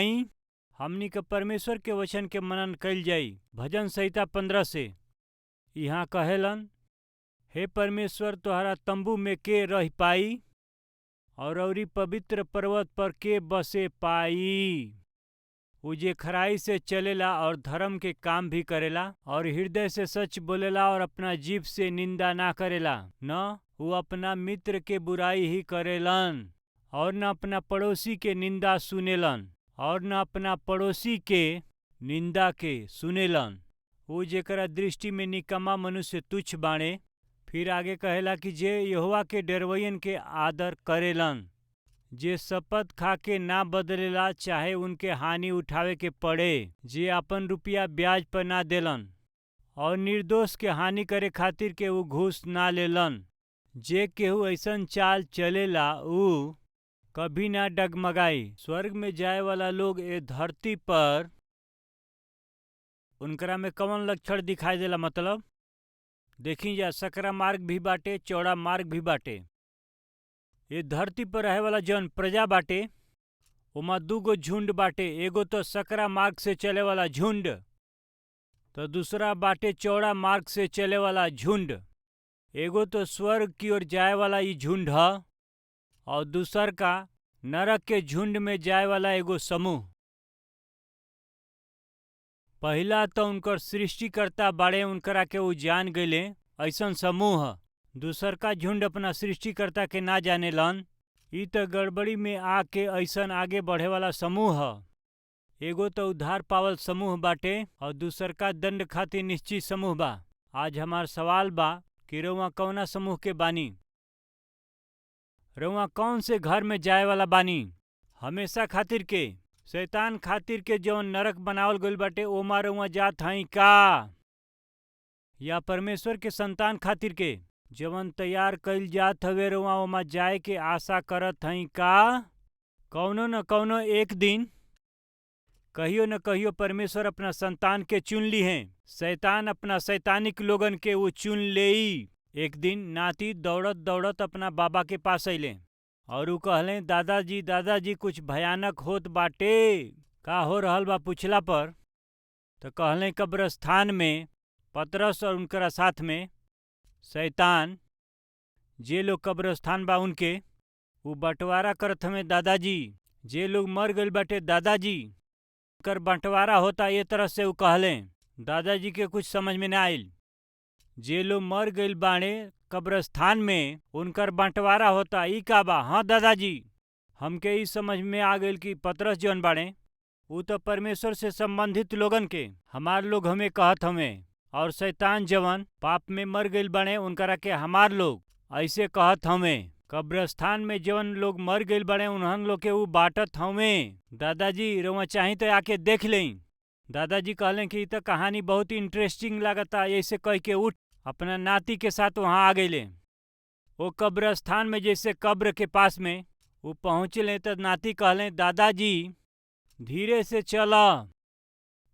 आई हमनी के परमेश्वर के वचन के मनन कइल जाई। भजन संहिता 15 से यहाँ कहेलन, हे परमेश्वर तोहरा तंबू में के रह पाई और औरी पवित्र पर्वत पर के बसे पाई। उ जे खराई से चलेला और धर्म के काम भी करेला और हृदय से सच बोलेला और अपना जीभ से निंदा ना करेला। न वो अपना मित्र के बुराई ही करेलन और न अपना पड़ोसी के निंदा सुनेलन और न अपना पड़ोसी के निंदा के सुनेलन। वो जेकरा दृष्टि में निकम्मा मनुष्य तुच्छ बाणे। फिर आगे कहेला कि जे यहोवा के डरवैयन के आदर करेलन, जे शपथ खा के ना बदलेला चाहे उनके हानि उठावे के पड़े, जे अपन रुपया ब्याज पर ना देलन और निर्दोष के हानि करे खातिर के ऊ घूस ना लेलन। जे केहू ऐसन चाल चलेला ऊ कभी ना डगमगाई। स्वर्ग में जाए वाला लोग ए धरती पर उनकरा में कौन लक्षण दिखाई देला? मतलब देखी जा, सकरा मार्ग भी बाटे, चौड़ा मार्ग भी बाटे। ये धरती पर रहे वाला जौन प्रजा बाटे ओमा दूगो झुंड बाटे। एगो तो सकरा मार्ग से चले वाला झुंड, तो दूसरा बाटे चौड़ा मार्ग से चले वाला झुंड। एगो तो स्वर्ग की ओर जाए वाला ई झुंड ह और दूसर का नरक के झुंड में जाए वाला एगो समूह। पहला तो उनकर सृष्टिकर्ता बाड़े, उनकरा के ऊ जान गईले, ऐसन समूह ह। दूसर का झुंड अपना सृष्टिकर्ता के ना जानेलन। ई तो गड़बड़ी में आके ऐसन आगे बढ़े वाला समूह ह। एगो तो उद्धार पावल समूह बाटे और दूसर का दंड खातिर निश्चित समूह बा। आज हमार सवाल बा कि रउआ कौना समूह के बानी? रउआ कौन से घर में जाए वाला बानी? हमेशा खातिर के शैतान खातिर के जौन नरक बनावल गइल बाटे ओमा रउआ जात हई का? या परमेश्वर के संतान खातिर के जवन तैयार कइल जात हवे रउआ ओमा जाए के आशा करत हई का? कौनो न कौनो एक दिन कहियो न कहियो परमेश्वर अपना संतान के चुन ली हैं। शैतान अपना शैतानिक लोगन के वो चुन लेई। एक दिन नाती दौड़त दौड़त अपना बाबा के पास अइले और ऊ कहले, दादाजी दादाजी कुछ भयानक होत बाटे। का हो रहल बा पूछला पर तो कहले, कब्रस्तान में पतरस और उनकरा साथ में शैतान, जे लोग कब्रस्तान बा उनके ऊ बंटवारा करत हमें। दादाजी जे लोग मर गइल बाटे दादाजी कर बंटवारा होता। ये तरह से ऊ कहले। दादाजी के कुछ समझ में ना आइल। जे लोग मर गइल बाणे कब्रस्तान में उनकर बंटवारा होता, ई का बा? हाँ दादाजी, हमके ई समझ में आ गइल कि पतरस जौन बाणे ऊ तो परमेश्वर से संबंधित लोगन के हमार लोग हमें कहत हमें, और शैतान जवन पाप में मर गइल बाणे उनकरा के हमार लोग ऐसे कहत हमें। कब्रस्तान में जवन लोग मर गइल बाणे उन्हन लोग के ऊ बाटत हमें। दादाजी रउआ चाही तो आके देख लें। दादाजी कहले कि ई तो कहानी बहुत इंटरेस्टिंग लागता। ऐसे कह के उठ अपना नाती के साथ वहाँ आ गईले। वो कब्रस्तान में जैसे कब्र के पास में वो पहुँचले तो नाती कहले, दादाजी धीरे से चला,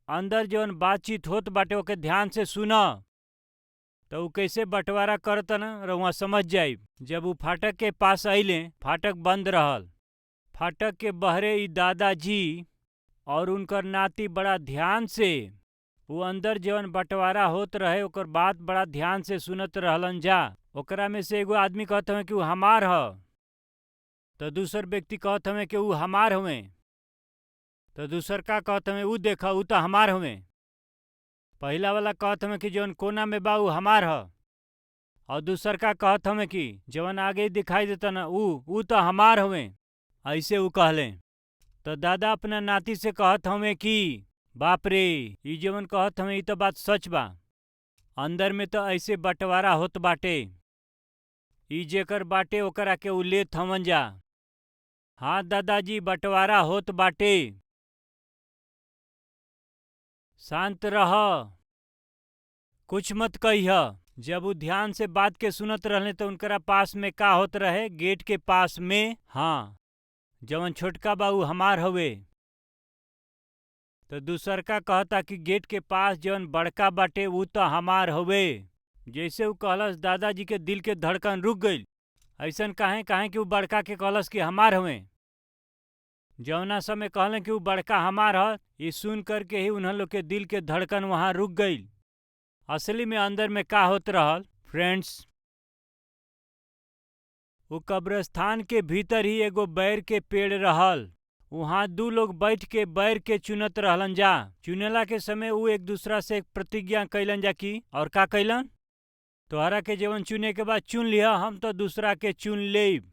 अंदर जौन बातचीत होत बाटे ओके ध्यान से सुना। तो ऊ कैसे बंटवारा करत न रउआ समझ जाई। जब वो फाटक के पास अइले, फाटक बंद रहल। फाटक के बहरे ई दादाजी और उनकर नाती बड़ा ध्यान से वो अंदर जवन बंटवारा होत रहे ओकर बात बड़ा ध्यान से सुनत रहलन जा। ओकरा में से एगो आदमी कहत हमें कि ऊ हमार ह, तो दूसर व्यक्ति कहत हमें कि ऊ हमार हवे, तो दूसर का कहत हमें ऊ देखा ऊ तो हमार हवे। पहला वाला कहत हमें कि जवन कोना में बा ऊ हमार ह, और दूसर का कहत हमें कि जवन आगे दिखाई देता ना ऊ तो हमार हवे। ऐसे ऊ कहले। तो दादा अपना नाती से कहत हमें कि बाप रे, ई जवन कहत हमें ई तो बात सच बा। अंदर में तो ऐसे बंटवारा होत बाटे। ई जेकर बाटे ओकरा के ऊ लेत हवन जा। हाँ दादाजी, बंटवारा होत बाटे। शांत रह, कुछ मत कहिह। जब वो ध्यान से बात के सुनत रहले तो उनकरा पास में का होत रहे? गेट के पास में, हाँ, जवन छोटका बा ऊ हमार हवे। तो दूसर का कहता कि गेट के पास जवन बड़का बाटे ऊ तो हमार हवे। जैसे ऊ कहलस दादाजी के दिल के धड़कन रुक गई। ऐसन काहे कि ऊ बड़का के कहलस कि हमार हवे। जौना समय कहलन कि ऊ बड़का हमार ह, ये सुन करके ही उन्हन लोग के दिल के धड़कन वहां रुक गई। असली में अंदर में का होत रहल फ्रेंड्स, वो कब्रिस्तान के भीतर ही एगो बैर के पेड़ रहल। वहां दू लोग बैठ के बैर के चुनत रहलन जा। चुनेला के समय ऊ एक दूसरा से एक प्रतिज्ञा कैलन जा की, और का कैलन, तोहरा के जवन चुने के बाद चुन लिया, हम तो दूसरा के चुन लेब।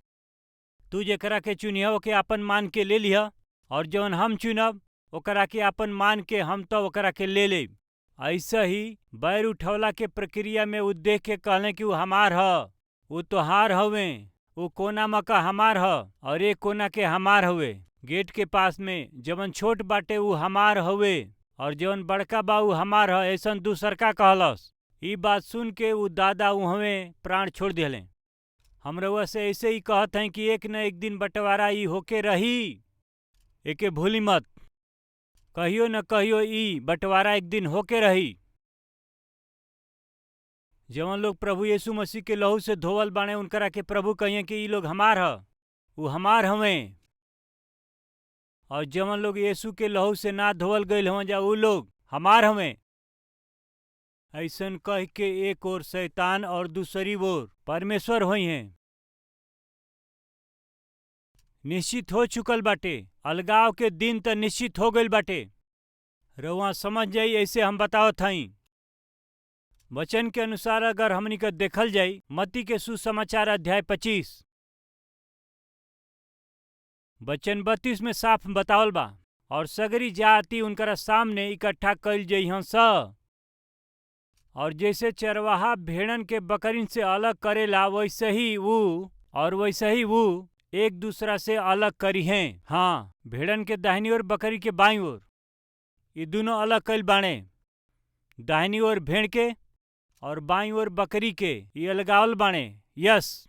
तू जेकरा के चुनिया ओके आपन मान के ले लिया, और जवन हम चुनब ओकरा के आपन मान के हम तो ओकरा के ले लेब। ऐसा ही बैर उठौला के प्रक्रिया में ऊ देख के कहले कि ऊ हमार ह, ऊ तोहार हवे, ऊ कोना मका हमार ह और एक कोना के हमार हवे। गेट के पास में जवन छोट बाटे ऊ हमार हवे और जवन बड़का बा ऊ हमार ह, ऐसन दूसरका कहलस। ई बात सुन के ऊ दादा उहवे प्राण छोड़ दिले। हम रउआ से ऐसे ही कहत हैं कि एक न एक दिन बंटवारा ई होके रही, एके भूली मत। कहियो न कहियो ई बंटवारा एक दिन होके रही। जवन लोग प्रभु यीशु मसीह के लहू से धोवल बाणे उनकरा के प्रभु कहिए कि ई लोग हमार ह, ऊ हमार हवे। और जवन लोग यीशु के लहू से ना धोवल गईल हवन जा ऊ लोग हमार हवे। ऐसन कह के एक ओर शैतान और दूसरी ओर परमेश्वर होई हैं। निश्चित हो चुकल बाटे, अलगाव के दिन त निश्चित हो गईल बाटे। रउआ समझ जाई, ऐसे हम बतावत हई। वचन के अनुसार अगर हमनी के देखल जाई, मत्ती के सुसमाचार अध्याय 25 वचन 32 में साफ बतावल बा, और सगरी जाति उनकरा सामने इकट्ठा कइल जइहन स। और जैसे चरवाहा भेड़न के बकरिन से अलग करेला वैसे ही वो एक दूसरा से अलग करी हैं। हाँ, भेड़न के दाहिनी ओर बकरी के बाईं ओर, ये दोनों अलग कइल बाणे। दाहिनी ओर भेड़ के और बाईं ओर बकरी के ये अलगावल बाणे। यस,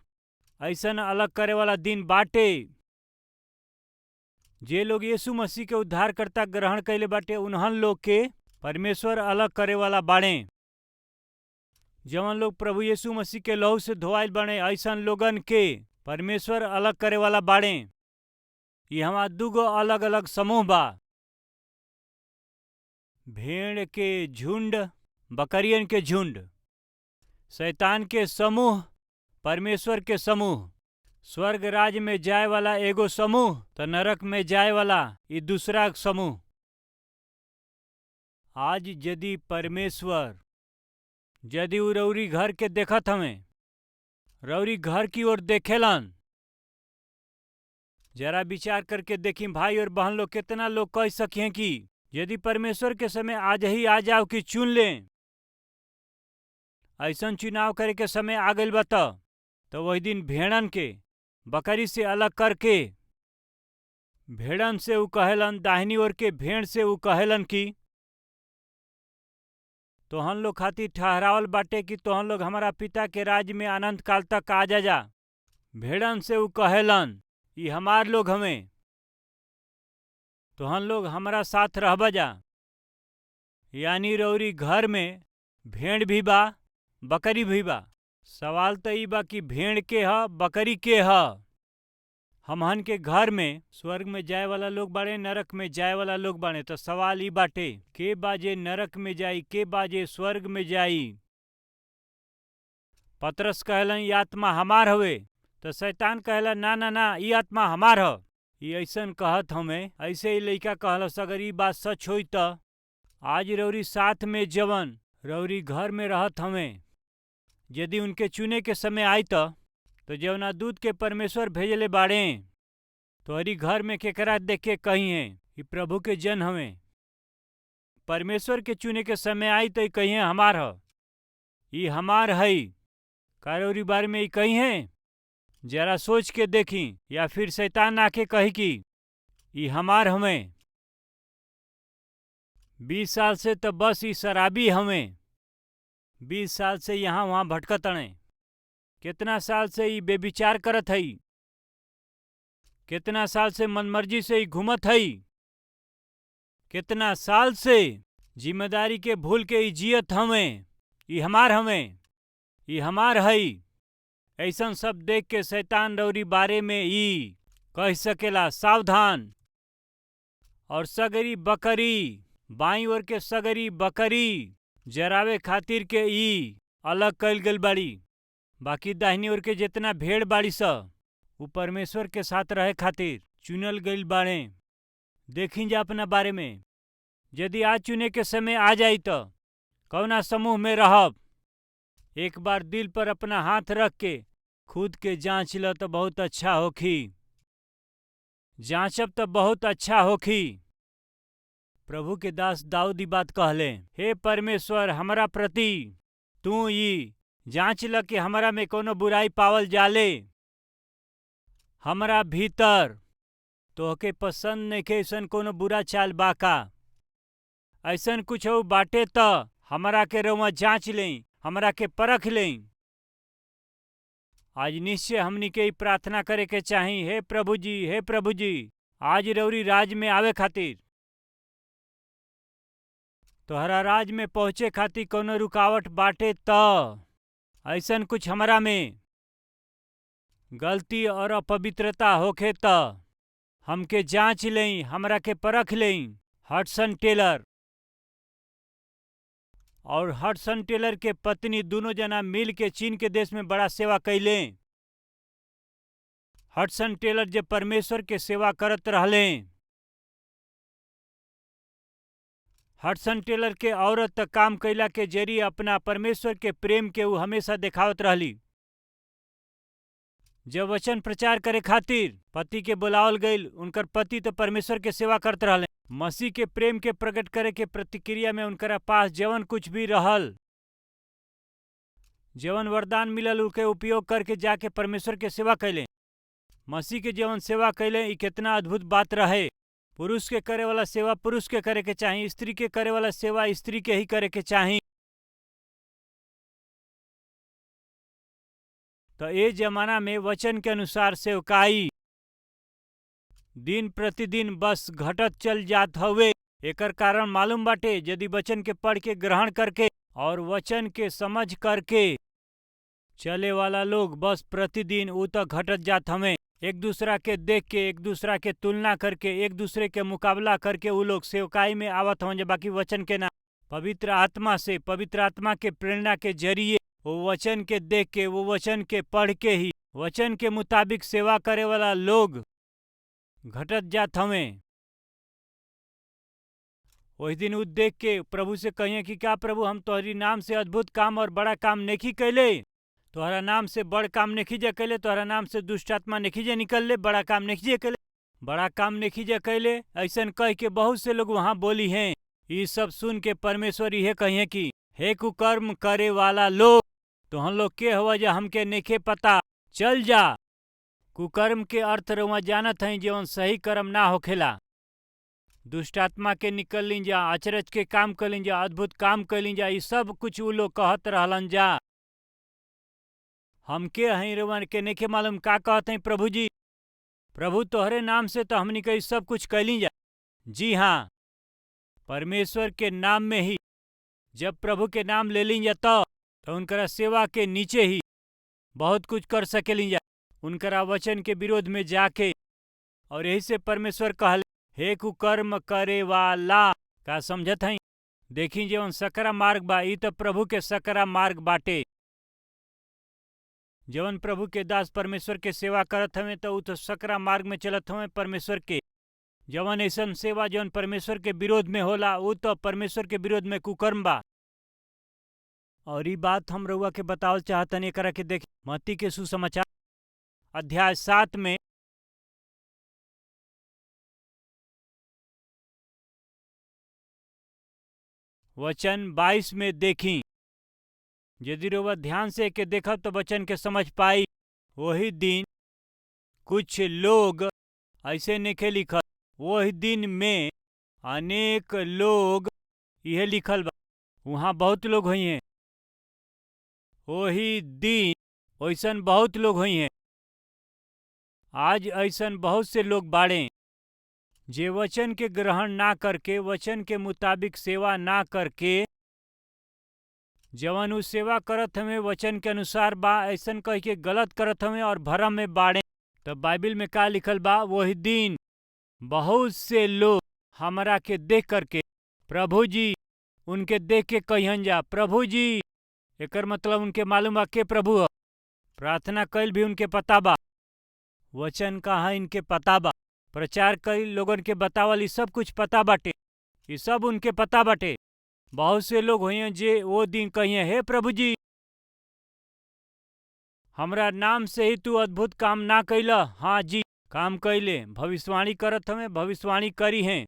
ऐसन अलग करे वाला दिन बाटे। जे लोग यीशु मसीह के उद्धारकर्ता ग्रहण कैले बाटे उन्हन लोग के परमेश्वर अलग करे वाला बाणे। जवन लोग प्रभु यीशु मसीह के लहू से धोआइल बाणे ऐसन लोगन के परमेश्वर अलग करे वाला बाणे। ये हमार दूगो अलग अलग समूह बा, भेड़ के झुंड, बकरियन के झुंड। शैतान के समूह, परमेश्वर के समूह। स्वर्ग राज में जाए वाला एगो समूह, तो नरक में जाए वाला ये दूसरा समूह। आज यदि परमेश्वर यदि ऊ रउरी घर के देखत हमें, रउरी घर की ओर देखेलन, जरा विचार करके देखी भाई और बहन लोग, कितना लोग कह सकें कि यदि परमेश्वर के समय आज ही आ जाओ कि चुन लें, ऐसन चुनाव करे के समय आ गइल बा तो वही दिन भेड़न के बकरी से अलग करके, भेड़न से ऊ कहेलन, दाहिनी ओर के भेड़ से ऊ कहेलन कि तोहन लोग खातिर ठहरावल बाटे कि तोहन लोग हमारा पिता के राज्य में अनंत काल तक आ जा। भेड़न से ऊ कहेलन, ये हमार लोग हमें, तोहन लोग हमारा साथ रहबा जा। यानी रउरी घर में भेड़ भी बा, बकरी भी बा। सवाल तो ई बा कि भेड़ के ह, बकरी के ह। हमहन के घर में स्वर्ग में जाए वाला लोग बाड़े, नरक में जाए वाला लोग बाड़े। तो सवाल ई बाटे, के बाजे नरक में जाई, के बाजे स्वर्ग में जाई। पतरस कहलन ये आत्मा हमार हवे, तो शैतान कहला ना ना ना, ये आत्मा हमार ह। ये ऐसन कहत हमें, ऐसे ही लइका कहलस अगर ई बात सच होई तो आज रउरी साथ में जवन रउरी घर में रहत हमें, यदि उनके चुने के समय आई तो जवना दूध के परमेश्वर भेजले बाड़े, तो हरी घर में केकरा देख के कही है कि प्रभु के जन हमें। परमेश्वर के चुने के समय आई तो कही है हमार ह, ये हमार है। कारोरी बारे में कही है, जरा सोच के देखी, या फिर शैतान आके कही कि ये हमार हमें। 20 साल से तो बस ये शराबी हमें, 20 साल से यहाँ वहाँ भटकत अड़े, कितना साल से ये बेविचार करत हई, कितना साल से मनमर्जी से ही घूमत हई, कितना साल से जिम्मेदारी के भूल के ही जियत हमें। ये हमार हमें, ये हमार हई। ऐसन सब देख के शैतान रउरी बारे में ई कह सकेला सावधान, और सगरी बकरी, बाई ओर के सगरी बकरी जरावे खातिर के ई अलग कइल गइल बाड़ी। बाकी दाहिनी ओर के जितना भेड़ बाड़ी स उ परमेश्वर के साथ रहे खातिर चुनल गइल बाड़े। देखी जा अपना बारे में, यदि आज चुने के समय आ जाई तो कौना समूह में रहब। एक बार दिल पर अपना हाथ रख के खुद के जांच ल तो बहुत अच्छा होखी। जांचब तो बहुत अच्छा होखी। प्रभु के दास दाऊद ई बात कहले, हे परमेश्वर, हमरा प्रति तू ई जांच ल कि हमरा में कोनो बुराई पावल जाले। हमरा भीतर तोहके पसंद नइखे ऐसन कोनो बुरा चाल बा का? ऐसन कुछ बाटे त हमरा के रउआ जांच लें, हमरा के परख लें। आज निश्चय हमनी के ई प्रार्थना करे के चाही, हे प्रभु जी, हे प्रभु जी, आज रउरी राज में आवे खातिर, तोहरा राज में पहुंचे खातिर कोनो रुकावट बाटे त ऐसन कुछ हमरा में गलती और अपवित्रता होखे त हमके जांच लें, हमरा के परख लें। हडसन टेलर और हडसन टेलर के पत्नी दोनों जना मिल के चीन के देश में बड़ा सेवा कैले। हडसन टेलर जब परमेश्वर के सेवा करत रहले, हडसन टेलर के औरत काम कैला के जरिए अपना परमेश्वर के प्रेम के उ हमेशा देखावत रहली। जब वचन प्रचार करे खातिर पति के बुलावल गईल, उनकर पति तो परमेश्वर के सेवा करत रहले। मसीह के प्रेम के प्रकट करे के प्रतिक्रिया में उनकरा पास जवन कुछ भी रहल, जवन वरदान मिलल, उनके उपयोग करके जाके परमेश्वर के सेवा कैले। मसीह के जवन सेवा कैले, ई कितना अद्भुत बात रहे। पुरुष के करे वाला सेवा पुरुष के करे के चाही, स्त्री के करे वाला सेवा स्त्री के ही करे के चाही। तो ए जमाना में वचन के अनुसार सेवकाई दिन प्रतिदिन बस घटत चल जात हवे। एकर कारण मालूम बाटे, यदि वचन के पढ़ के ग्रहण करके और वचन के समझ करके चले वाला लोग बस प्रतिदिन उ तो घटत जात हमें। एक दूसरा के देख के, एक दूसरा के तुलना करके, एक दूसरे के मुकाबला करके उ लोग सेवकाई में आवत हों, बाकी वचन के ना। पवित्र आत्मा से, पवित्र आत्मा के प्रेरणा के जरिए वो वचन के देख के, वो वचन के पढ़ के ही वचन के मुताबिक सेवा करे वाला लोग घटत जात हमें। वही दिन उ देख के प्रभु से कहिए कि क्या प्रभु, हम तोहरी नाम से अद्भुत काम और बड़ा काम नेकी कैले, तोहरा नाम से बड़ काम नेकी जा कैले, तोहरा नाम से दुष्ट आत्मा नेकी जा निकलले, बड़ा काम नेकी जा कैले, बड़ा काम नेकी जा कैले। ऐसन कह के बहुत से लोग वहां बोली हैं। ये सब सुन के परमेश्वर यह कहिए कि हे कुकर्म करे वाला लोग, तुहन लोग के हवा जा हमके नेखे पता, चल जा। कुकर्म के अर्थ रउआ जानत हई, जीवन सही कर्म ना होखेला। दुष्ट आत्मा के निकल जा, अचरज के काम कलिन जा, अद्भुत काम कलिन जा, ये सब कुछ उ लोग कहत रहलन जा। हमके हई रउआ के नेखे मालूम का कहत हई प्रभु जी? प्रभु तोहरे नाम से तो हमनी के सब कुछ कैली जा। जी हाँ, परमेश्वर के नाम में ही जब प्रभु के नाम ले ली जा तो उनकरा सेवा के नीचे ही बहुत कुछ कर सकेली जा, उनकरा वचन के विरोध में जाके। और यही से परमेश्वर कहले, हे कुकर्म करे वाला, का समझत हई? देखी जवन सकरा मार्ग बा, ई तो प्रभु के सकरा मार्ग बाटे। जवन प्रभु के दास परमेश्वर के सेवा करत हमें तो उ तो सकरा मार्ग में चलत हमें परमेश्वर के। जवन ऐसन सेवा जवन परमेश्वर के विरोध में होला, उ तो परमेश्वर के विरोध में कुकर्म बा। और ई बात हम रउआ के बतावल चाहतनी, एकरा के देख मत्ती के सुसमाचार अध्याय 7 में वचन 22 में देखी। यदि रउआ ध्यान से के देखब तो वचन के समझ पाई। वही दिन कुछ लोग, ऐसे नेखे लिखल, वही दिन में अनेक लोग, यह लिखल बा, वहाँ बहुत लोग हुई हैं। वही दिन ऐसन बहुत लोग हुई हैं। आज ऐसन बहुत से लोग बाड़े जे वचन के ग्रहण ना करके, वचन के मुताबिक सेवा ना करके, जवन उ सेवा करत हमें वचन के अनुसार बा ऐसन कह के गलत करत हमें और भरम में बाड़े। तब बाइबिल में का लिखल बा? वही दिन बहुत से लोग हमरा के देख करके प्रभु जी उनके देख के कहियन जा प्रभु जी। एकर मतलब उनके मालूम बा के प्रभु ह। प्रार्थना कईल भी उनके पता बा, वचन कहा इनके पता बा, प्रचार कईल लोगन के बतावल ई सब कुछ पता बाटे, ई सब उनके पता बाटे। बहुत से लोग होइए जे वो दिन कहिए हे प्रभु जी हमरा नाम से ही तू अद्भुत काम ना कैला। हाँ जी काम कैले, भविष्यवाणी करत हमें, भविष्यवाणी करी हैं,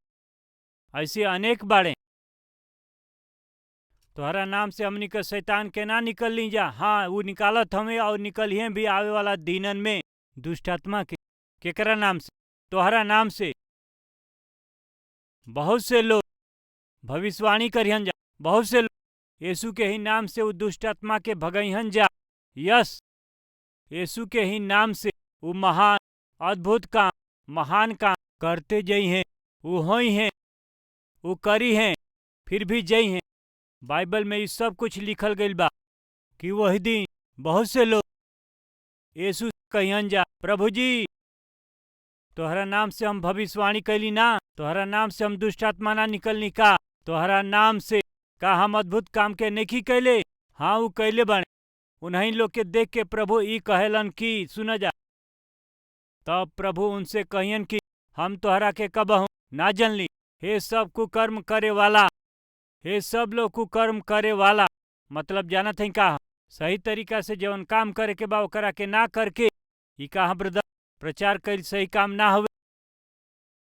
ऐसे अनेक बाड़े। तोहरा नाम से हमनी के शैतान के ना निकल ली जा। हाँ वो निकालत हमें और निकलिए भी आवे वाला दिनन में दुष्ट आत्मा के। केकरा नाम से? तोहरा नाम से। बहुत से लोग भविष्यवाणी करिहन जा, बहुत से लोग यीशु के ही नाम से वो दुष्ट आत्मा के भगइहन जा। यस यीशु के ही नाम से वो महान अद्भुत काम, महान काम करते जई हैं, वो होई हैं, वो करी हैं, फिर भी जई हैं। बाइबल में ये सब कुछ लिखल गईल बा कि वही दिन बहुत से लोग यीशु कहियन जा प्रभु जी तोहरा नाम से हम भविष्यवाणी कैली ना, तोहरा नाम से हम दुष्ट आत्मा ना निकलनी का, तोहरा नाम से का हम अद्भुत काम के नेकी कैले। हाँ वो कैले बने। उन्हीं लोग के देख के प्रभु ई कहेलन कि सुन जा। तब प्रभु उनसे कहियन कि हम तोहरा के कबहू ना जनली। हे सब कुकर्म करे वाला, हे सब लोग कुकर्म करे वाला मतलब जानत है का सही तरीका से जवन काम करे के बा ओकरा के ना करके ई कहा ब्रदर प्रचार कैल सही काम ना हवे,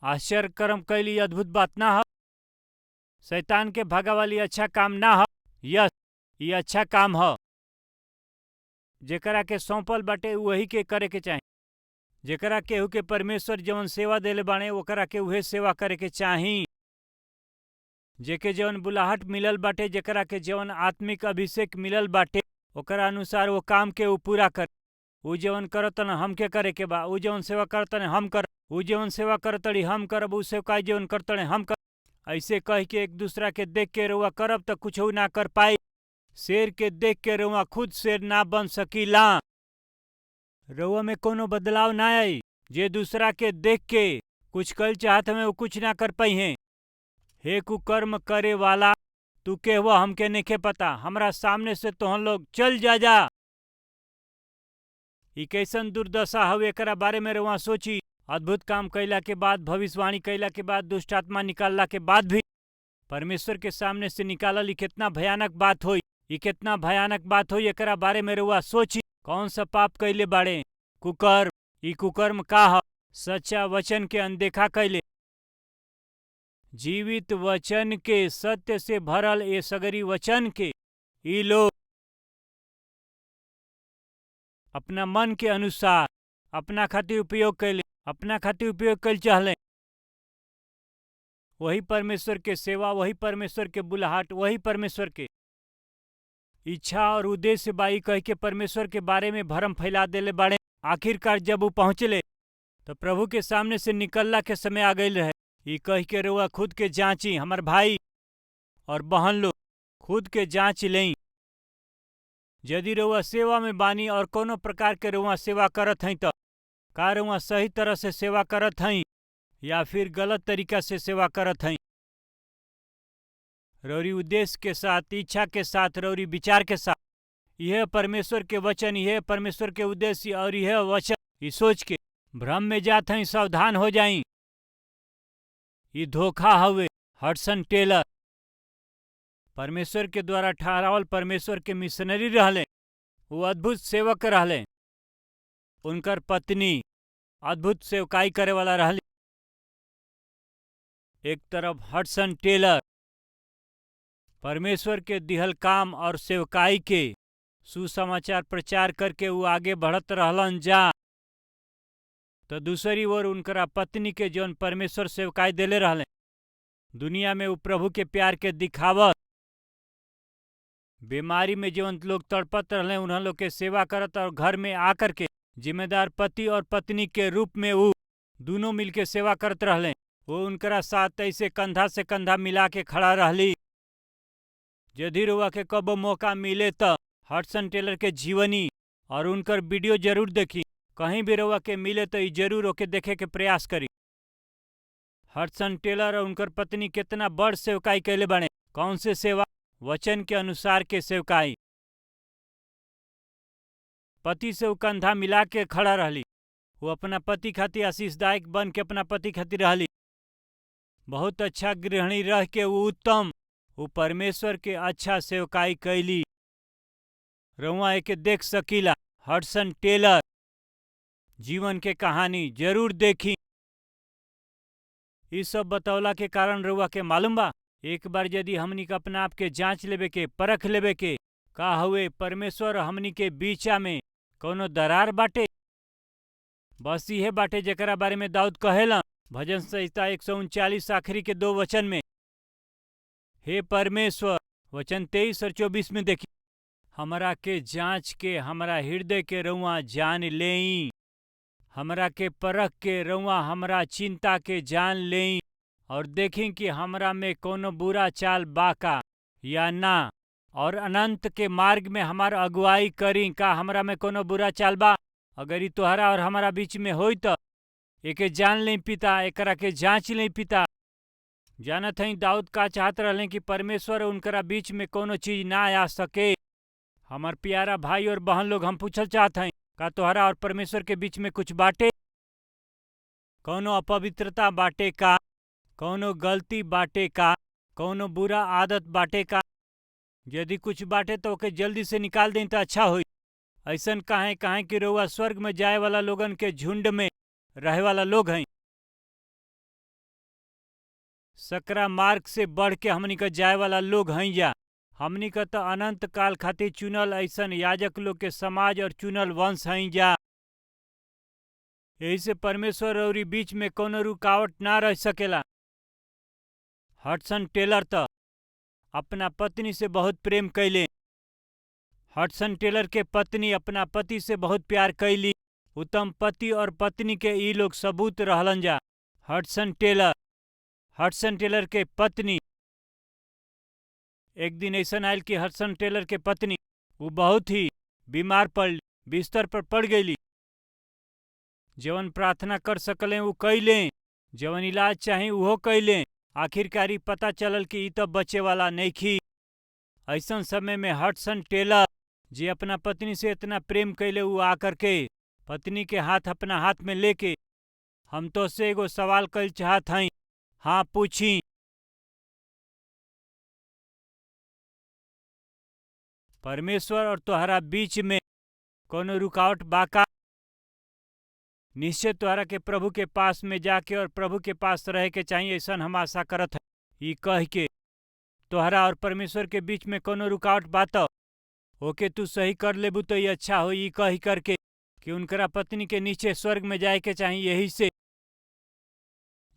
आश्चर्य कर्म कैली अद्भुत बात ना हो, शैतान के भागा वाली अच्छा काम ना हो। यस ये अच्छा काम हो, जेकरा के सौंपल बाटे वही के करे के चाही। जेकरा केहू के परमेश्वर जवन सेवा देले बाणे ओकरा के उहे सेवा करे के चाही। जेके जवन बुलाहट मिलल बाटे, जेकरा के जवन आत्मिक अभिषेक मिलल बाटे ओकरा अनुसार वो काम के वो पूरा कर। उ जवन करतन हमके करे के बा, उ जवन सेवा करतन हम कर, उ जवन सेवा करतड़ी हम करब, उ सेवकाई जवन करतड़े हम कर। ऐसे कह के एक दूसरा के देख के रउआ करब तो कुछ ना कर पाई। शेर के देख के रउआ खुद शेर ना बन सकीला। रउआ में कोनो बदलाव ना आई। जे दूसरा के देख के कुछ कल चाहत हमें वो कुछ ना कर पाई हैं। हे कुकर्म करे वाला तू के हुआ हमके नहीं पता, हमरा सामने से तोहन लोग चल जा जा। ई कैसन दुर्दशा हवे एकरा बारे में रउआ सोची। अद्भुत काम कैला के बाद, भविष्यवाणी कैला के बाद, दुष्ट आत्मा निकालला के बाद भी परमेश्वर के सामने से निकालल, ई कितना भयानक बात होई, ई कितना भयानक बात होई एकरा बारे में रउआ सोची। कौन सा पाप कैले बाड़े? कुकर्म। ई कुकर्म का ह? सच्चा वचन के अनदेखा कैले, जीवित वचन के, सत्य से भरल ए सगरी वचन के ई लोग अपना मन के अनुसार अपना खातिर उपयोग कैले, अपना खातिर उपयोग कैल चाहले। वही परमेश्वर के सेवा, वही परमेश्वर के बुलाहट, वही परमेश्वर के इच्छा और उद्देश्य बाई कह के परमेश्वर के बारे में भरम फैला देले बाड़े। आखिरकार जब वो पहुंचले तो प्रभु के सामने से निकलला के समय आ गई रहे। ई कह के रउआ खुद के जांची, हमार भाई और बहन लोग खुद के जांच लें। यदि रउआ सेवा में बानी और कोनो प्रकार के रउआ सेवा करत हई तो का रउआ सही तरह से सेवा करत हई या फिर गलत तरीका से सेवा करत हई। रौरी उद्देश्य के साथ, इच्छा के साथ, रौरी विचार के साथ, यह परमेश्वर के वचन, यह परमेश्वर के उद्देश्य और यह वचन ये सोच के भ्रम में जात हई, सावधान हो जाई। ये धोखा हवे। हडसन टेलर परमेश्वर के द्वारा ठहरावल परमेश्वर के मिशनरी रहले, वो अद्भुत सेवक रहले। उनकर पत्नी अद्भुत सेवकाई करे वाला रहली। एक तरफ हडसन टेलर परमेश्वर के दिहल काम और सेवकाई के सुसमाचार प्रचार करके वो आगे बढ़त रहलन जा, तो दूसरी ओर उनकरा पत्नी के जौन परमेश्वर सेवकाई देले रहले दुनिया में वो प्रभु के प्यार के दिखावत, बीमारी में जौन लोग तड़पत रहले उन्हें लोग के सेवा करत और घर में आकर के जिम्मेदार पति और पत्नी के रूप में वो दोनों मिलके सेवा करत रहले। वो उनकरा साथ ऐसे कंधा से कंधा मिला के खड़ा रहली। यदि रउआ के कबो मौका मिले तो हडसन टेलर के जीवनी और उनकर वीडियो जरूर देखी। कहीं भी रउआ के मिले तो जरूर ओके देखे के प्रयास करी। हडसन टेलर और उनकर पत्नी कितना बड़ सेवकाई कैले बने। कौन से सेवा? वचन के अनुसार के सेवकाई। पति से वो कंधा मिला के खड़ा रहली। वो अपना पति खातिर आशीषदायक बन के अपना पति खातिर रहली। बहुत अच्छा गृहिणी रह के वो उत्तम, वो परमेश्वर के अच्छा सेवकाई कैली। रउआ एके देख सकीला। हडसन टेलर जीवन के कहानी जरूर देखी। इस सब बतौला के कारण रउआ के मालूम बा, एक बार यदि हमनी के अपना आप के जांच लेवे के, परख लेवे के, का हुए परमेश्वर हमनी के बीचा में कोनो दरार बाटे। बस इहे बाटे जेकरा बारे में दाऊद कहेला भजन संहिता 139 आखिरी के 2 वचन में, हे परमेश्वर, वचन 23 और 24 में देखी, हमरा के जांच के हमरा हृदय के रउआ जान लेई, हमरा के परख के रउआ हमरा चिंता के जान लेई और देखी कि हमरा में कोनो बुरा चाल बाका या ना, और अनंत के मार्ग में हमार अगुवाई करी। का हमरा में कोनो बुरा चाल बा? अगर ई तोहरा और हमारा बीच में होई तो एके जान ले पिता, एकरा के जांच ले पिता। जानत हई दाऊद का चाहत रहले कि परमेश्वर उनकरा बीच में कोनो चीज ना आ सके। हमार प्यारा भाई और बहन लोग, हम पूछल चाहत हई, का तोहरा और परमेश्वर के बीच में कुछ बाटे? कोनो अपवित्रता बाटे का? कोनो गलती बाटे का? कोनो बुरा आदत बाटे का? यदि कुछ बाटे तो ओके जल्दी से निकाल दें तो अच्छा होई। ऐसन काहे कि रउआ स्वर्ग में जाए वाला लोगन के झुंड में रहे वाला लोग हैं। सकरा मार्ग से बढ़ के हमनी का जाए वाला लोग हैं। या हमनी का तो अनंत काल खातिर चुनल ऐसन याजक लोग के समाज और चुनल वंश हैं। जा यही से परमेश्वर और बीच में कोनो रुकावट ना रह सकेला। हडसन टेलर तो अपना पत्नी से बहुत प्रेम कैले। हडसन टेलर के पत्नी अपना पति से बहुत प्यार कैली। उत्तम पति और पत्नी के ई लोग सबूत रहलन जा। हडसन टेलर के पत्नी एक दिन ऐसा आयल कि हडसन टेलर के पत्नी वो बहुत ही बीमार पड़, बिस्तर पर पड़ गईली। जवन प्रार्थना कर सकले वो कैले, जवन इलाज चाहे वो कैले। आखिरकारी पता चलल कि ई तो बचे वाला नहीं खी। ऐसा समय में हडसन टेलर जे अपना पत्नी से इतना प्रेम कैले, वो आकर के पत्नी के हाथ अपना हाथ में लेके, हम तो से एगो सवाल कल चाहत हई। हाँ पूछी। परमेश्वर और तोहरा बीच में कोनो रुकावट बाका? निश्चय तोहरा के प्रभु के पास में जाके और प्रभु के पास रह के चाहिए, ऐसा हम आशा करत है। ई कह के तोहरा और परमेश्वर के बीच में कोनो रुकावट बात ओके तू सही कर लेबू तो ये अच्छा हो। ई कही करके कि उनकरा पत्नी के नीचे स्वर्ग में जाए के चाहिए। यही से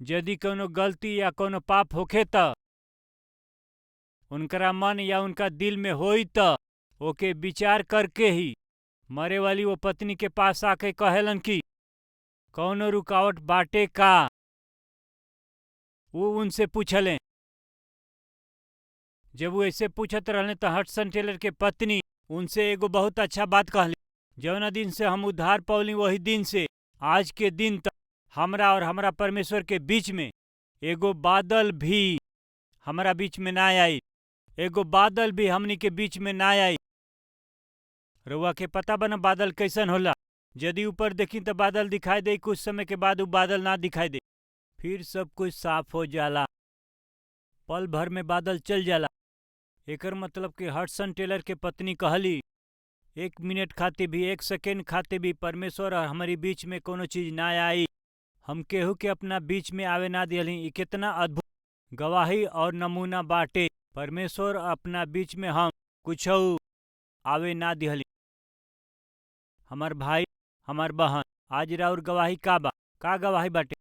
यदि कोनो गलती या कोनो पाप होखे तो उनकरा मन या उनका दिल में होई तो ओके विचार करके ही मरे वाली वो पत्नी के पास आके कहेलन कि कौनो रुकावट बाटे का? वो उनसे पूछलें। जब वो ऐसे पूछत रहले तो हडसन टेलर के पत्नी उनसे एगो बहुत अच्छा बात कहली। जौना दिन से हम उद्धार पौली वही दिन से आज के दिन तक हमरा और हमरा परमेश्वर के बीच में एगो बादल भी हमरा बीच में ना आई। एगो बादल भी हमनी के बीच में ना आई। रउआ के पता बना बादल कैसन होला? यदि ऊपर देखी तो बादल दिखाई दे, कुछ समय के बाद वो बादल ना दिखाई दे, फिर सब कुछ साफ हो जाला, पल भर में बादल चल जाला। एकर मतलब कि हडसन टेलर के पत्नी कहली, 1 मिनट खातिर भी, 1 सेकेंड खातिर भी परमेश्वर और हमारी बीच में कोनो चीज ना आई। हम केहू के अपना बीच में आवे ना दिहली। ये कितना अद्भुत गवाही और नमूना बाटे। परमेश्वर अपना बीच में हम कुछ आवे ना दिहली। हमार भाई, हमार बहन, आज राउर गवाही का बा? का गवाही बाटे?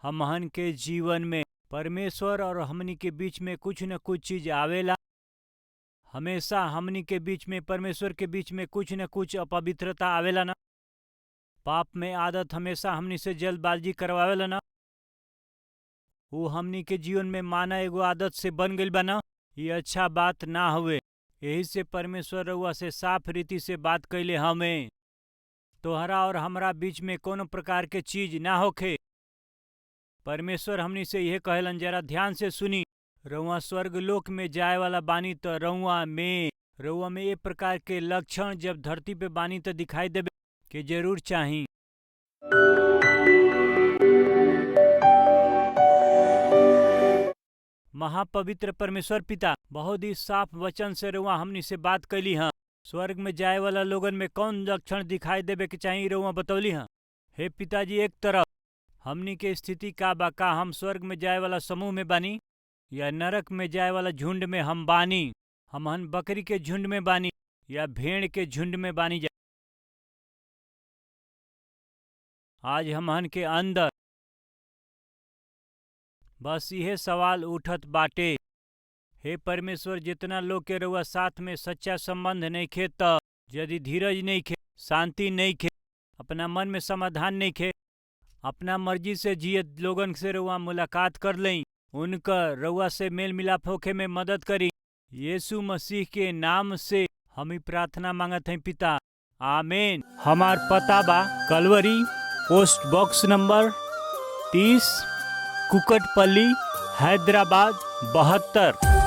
हमहन के जीवन में परमेश्वर और हमनी के बीच में कुछ न कुछ चीज आवेला। हमेशा हमनी के बीच में, परमेश्वर के बीच में कुछ न कुछ अपवित्रता आवेला ना। पाप में आदत हमेशा हमनी से जल्दबाजी करवावेला ना। वो हमनी के जीवन में माना एगो आदत से बन गइल बा ना। ये अच्छा बात ना हुए। यही से परमेश्वर रउआ से साफ रीति से बात कैले, हमें तोहरा और हमरा बीच में कोनो प्रकार के चीज ना होखे। परमेश्वर हमनी से यह कहलन, जरा ध्यान से सुनी। रउआ स्वर्ग लोक में जाए वाला बानी तो रउआ में ये प्रकार के लक्षण जब धरती पे बानी तो दिखाई देबे के जरूर चाही। महापवित्र परमेश्वर पिता, बहुत ही साफ वचन से रउआ हमनी से बात कैली हाँ। स्वर्ग में जाए वाला लोगन में कौन लक्षण दिखाई देबे के चाहिए रउआ बतौली हाँ। हे पिताजी, एक तरफ हमनी के स्थिति का बा, का हम स्वर्ग में जाए वाला समूह में बानी या नरक में जाए वाला झुंड में हम बानी? हमहन बकरी के झुंड में बानी या भेड़ के झुंड में बानी? आज हमहन के अंदर बस यह सवाल उठत बाटे। हे परमेश्वर, जितना लोग के रउआ साथ में सच्चा संबंध नहीं खे, त यदि धीरज नहीं खे, शांति नहीं खे, अपना मन में समाधान नहीं खे, अपना मर्जी से जिए लोगन से रउआ मुलाकात कर लें, उनका रउआ से मेल मिलाप होखे में मदद करी। यीशु मसीह के नाम से हम ही प्रार्थना मांगत हैं पिता, आमीन। हमार पता बा Calvary post box number 30, Kukatpally, Hyderabad 72।